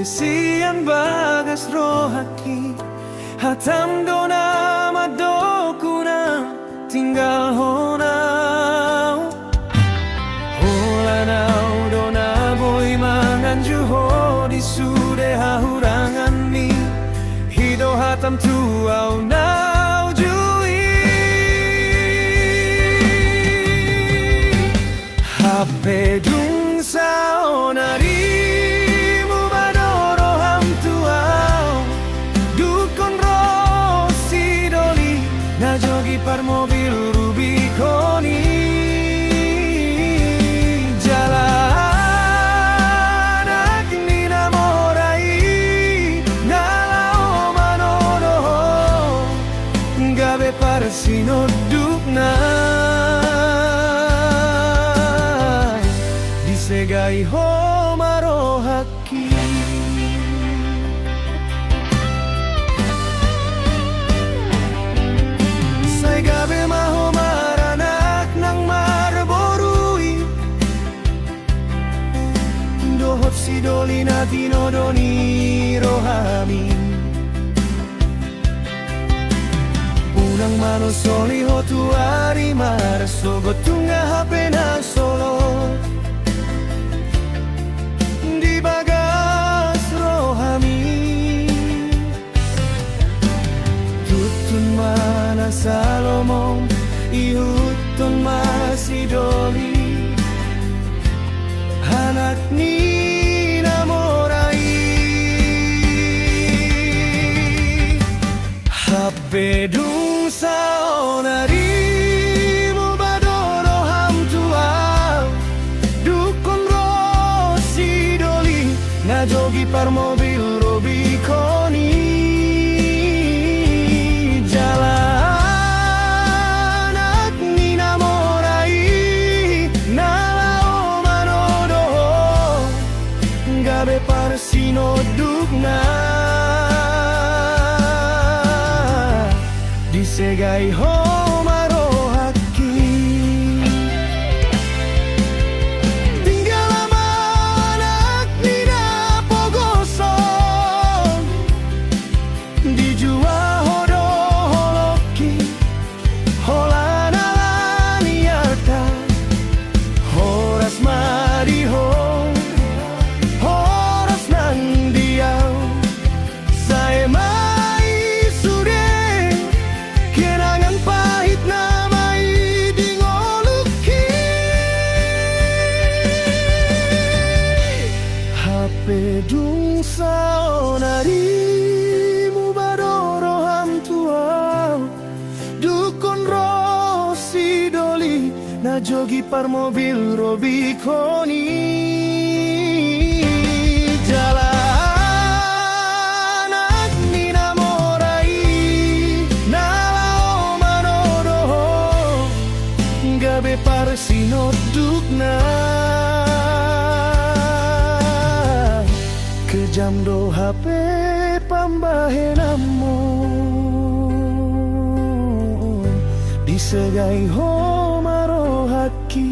Desian bagas rohaki hatam dona madokuna tinggal honau holanau dona boy mangan juho di sude hahurangan mi hido hatam tuau nau jui hape dung sao nari par mobil Rubiconi jalan agni namorai nalau manodo gabe par sinodukna disegai homaro haki gabe maho maranak nang marborui dohot si dolina tinodoni rohami unang mano soli hotu ari mar sogo tunga hapena solo di bagas rohami tutun mana Salomon ihutun masih doli anak ni namorai hape dung saonari mubadoro ham tua dukun rosi doli na jogi par mobil Rubiconi par sinodukna disegai homaro haki tinggal anak nina pogoson dijua hodo holoki holana laniarta horas mariho pedung saonari mubadoro ham tuau dukun rosi doli na jogi par mobil Rubiconi jalan agni namorai nalau manodo gabe par sinodukna kejam do HP pambahenamu disegai homaro haki